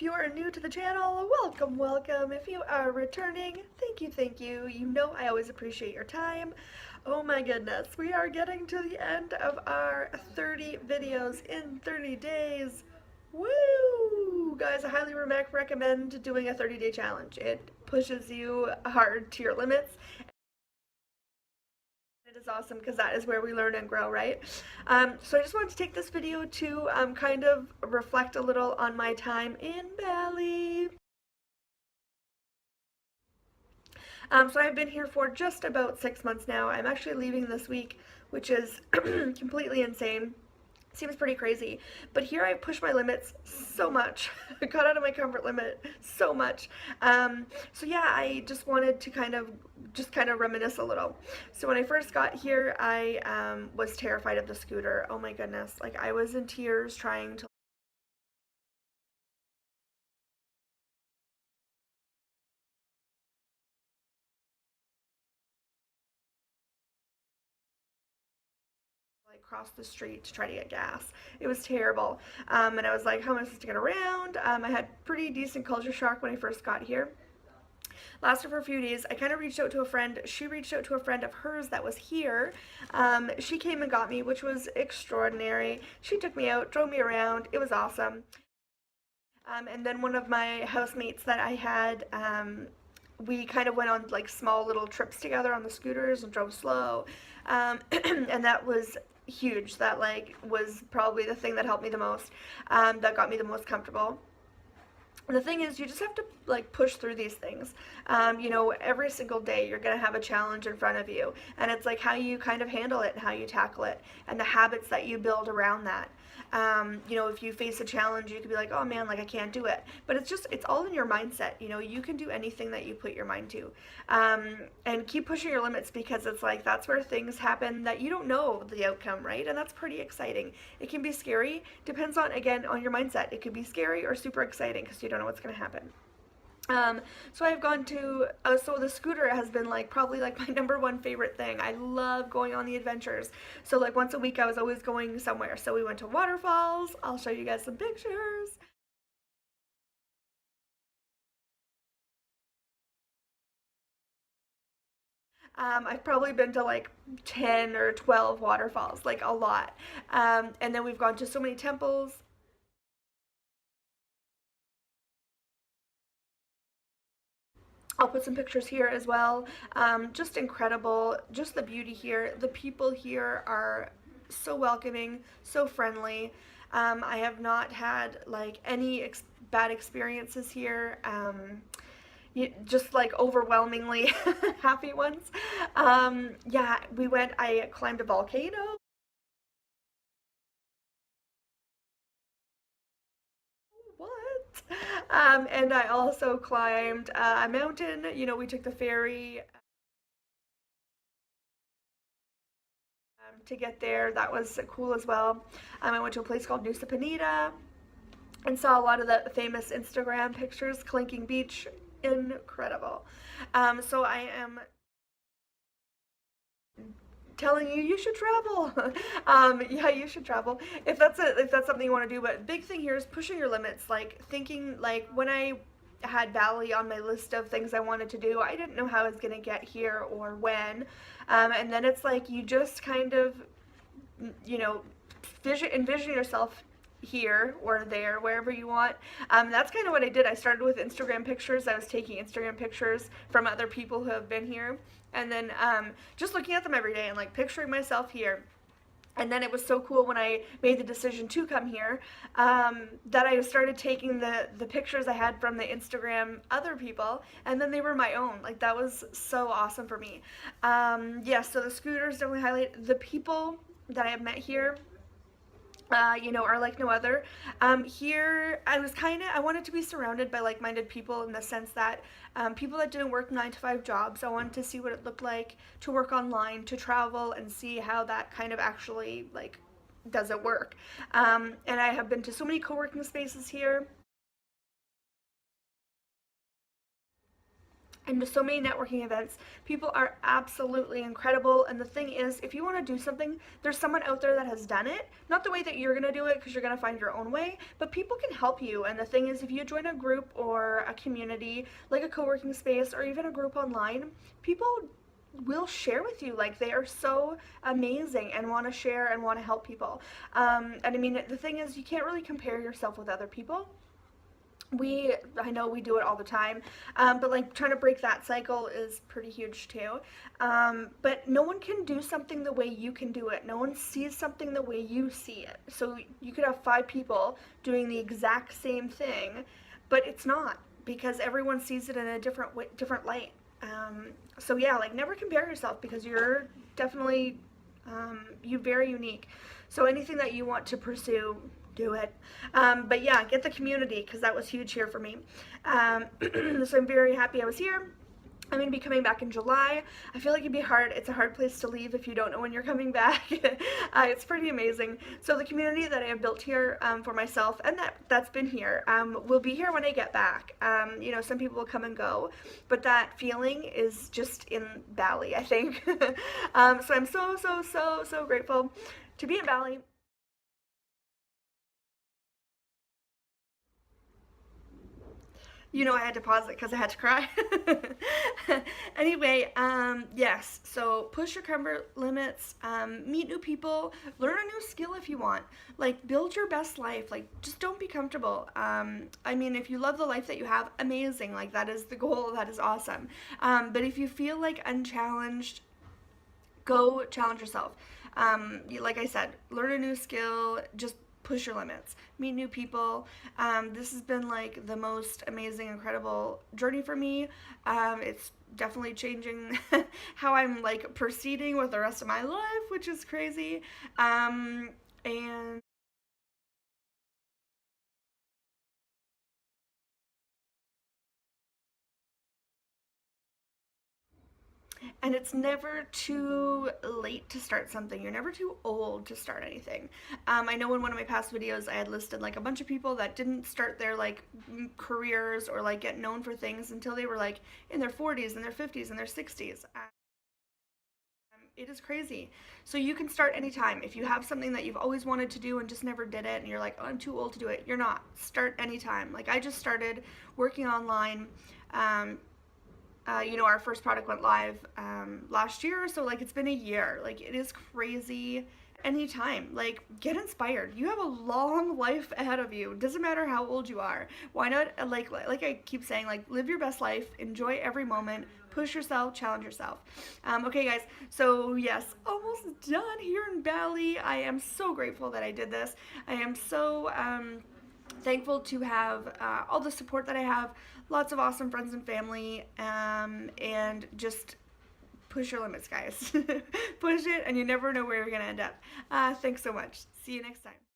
If you are new to the channel, welcome, welcome. If you are returning, thank you. You know I always appreciate your time. Oh my goodness, we are getting to the end of our 30 videos in 30 days. Woo! Guys, I highly recommend doing a 30-day challenge. It pushes you hard to your limits. It is awesome because that is where we learn and grow, right? So I just wanted to take this video to kind of reflect a little on my time in Bali. So I've been here for just about 6 months now. I'm actually leaving this week, which is completely insane. Seems pretty crazy, but here I pushed my limits so much. I got out of my comfort limit so much. So yeah, I just wanted to kind of reminisce a little. So when I first got here, I was terrified of the scooter. Oh my goodness, like I was in tears trying to cross the street to try to get gas. It was terrible. And I was like, how am I supposed to get around? I had pretty decent culture shock when I first got here. Lasted for a few days. I kind of reached out to a friend. She reached out to a friend of hers that was here. She came and got me, which was extraordinary. She took me out, drove me around. It was awesome. And then one of my housemates that I had, we kind of went on like small little trips together on the scooters and drove slow. And that was huge. That like was probably the thing that helped me the most, that got me the most comfortable. The thing is, you just have to like push through these things. You know, every single day you're gonna have a challenge in front of you, and it's like how you kind of handle it and how you tackle it and the habits that you build around that. You know, if you face a challenge, you could be like, oh man, like I can't do it, but it's all in your mindset. You know, you can do anything that you put your mind to, and keep pushing your limits, because it's like that's where things happen that you don't know the outcome, right? And that's pretty exciting. It can be scary, depends on, again, on your mindset. It could be scary or super exciting because you don't know what's going to happen. So I've gone to, so the scooter has been like probably like my #1 favorite thing. I love going on the adventures. So like once a week I was always going somewhere. So we went to Waterfalls. I'll show you guys some pictures. I've probably been to like 10 or 12 waterfalls, like a lot. And then we've gone to so many temples. I'll put some pictures here as well. Just incredible, just the beauty here. The people here are so welcoming, so friendly. I have not had like any bad experiences here. Just like overwhelmingly happy ones. Yeah, I climbed a volcano. What? And I also climbed a mountain. You know, we took the ferry to get there. That was cool as well. I went to a place called Nusa Penida and saw a lot of the famous Instagram pictures. Clinking Beach, incredible. So I am telling you, you should travel. Yeah, you should travel if that's something you want to do. But big thing here is pushing your limits. Like thinking, like when I had Bali on my list of things I wanted to do, I didn't know how I was gonna get here or when. And then it's like you just kind of, you know, envision yourself here or there, wherever you want. That's kind of what I did. I started with Instagram pictures. I was taking Instagram pictures from other people who have been here, and then just looking at them every day and like picturing myself here. And then it was so cool when I made the decision to come here, that I started taking the pictures I had from the Instagram other people, and then they were my own. Like that was so awesome for me. Yeah, so the scooters definitely highlight. The people that I have met here, you know, are like no other. Here, I wanted to be surrounded by like-minded people, in the sense that people that didn't work 9-to-5 jobs. I wanted to see what it looked like to work online, to travel, and see how that kind of actually like does it work. And I have been to so many co-working spaces here. and so many networking events. People are absolutely incredible, and the thing is, if you want to do something, there's someone out there that has done it. Not the way that you're going to do it, because you're going to find your own way, but people can help you. And the thing is, if you join a group or a community, like a co-working space or even a group online, people will share with you. Like, they are so amazing and want to share and want to help people. And I mean, the thing is, you can't really compare yourself with other people. I know we do it all the time, but like trying to break that cycle is pretty huge too. But no one can do something the way you can do it. No one sees something the way you see it. So you could have 5 people doing the exact same thing, but it's not, because everyone sees it in a different way, different light. So yeah, like, never compare yourself, because you're definitely you're very unique. So anything that you want to pursue, do it. But yeah, get the community, because that was huge here for me. So I'm very happy I was here. I'm going to be coming back in July. I feel like it'd be hard. It's a hard place to leave if you don't know when you're coming back. It's pretty amazing. So the community that I have built here for myself, and that's been here, will be here when I get back. You know, some people will come and go, but that feeling is just in Bali, I think. So I'm so grateful to be in Bali. You know, I had to pause it because I had to cry. Anyway, yes, so push your comfort limits, meet new people, learn a new skill if you want. Like, build your best life. Like, just don't be comfortable. I mean, if you love the life that you have, amazing. Like, that is the goal. That is awesome. But if you feel like unchallenged, go challenge yourself. Like I said, learn a new skill, just push your limits, meet new people. This has been like the most amazing, incredible journey for me. It's definitely changing how I'm like proceeding with the rest of my life, which is crazy. And it's never too late to start something. You're never too old to start anything. I know in one of my past videos I had listed like a bunch of people that didn't start their like careers or like get known for things until they were like in their 40s and their 50s and their 60s. It is crazy. So you can start anytime. If you have something that you've always wanted to do and just never did it, and you're like, oh, I'm too old to do it, you're not. Start anytime. Like, I just started working online. You know, our first product went live last year, so like it's been a year. Like, it is crazy. Anytime, like, get inspired. You have a long life ahead of you. Doesn't matter how old you are. Why not, like I keep saying, like, live your best life, enjoy every moment, push yourself, challenge yourself. Okay, guys, so yes, almost done here in Bali. I am so grateful that I did this. I am so thankful to have all the support that I have, lots of awesome friends and family, and just push your limits, guys. Push it, and you never know where you're going to end up. Thanks so much. See you next time.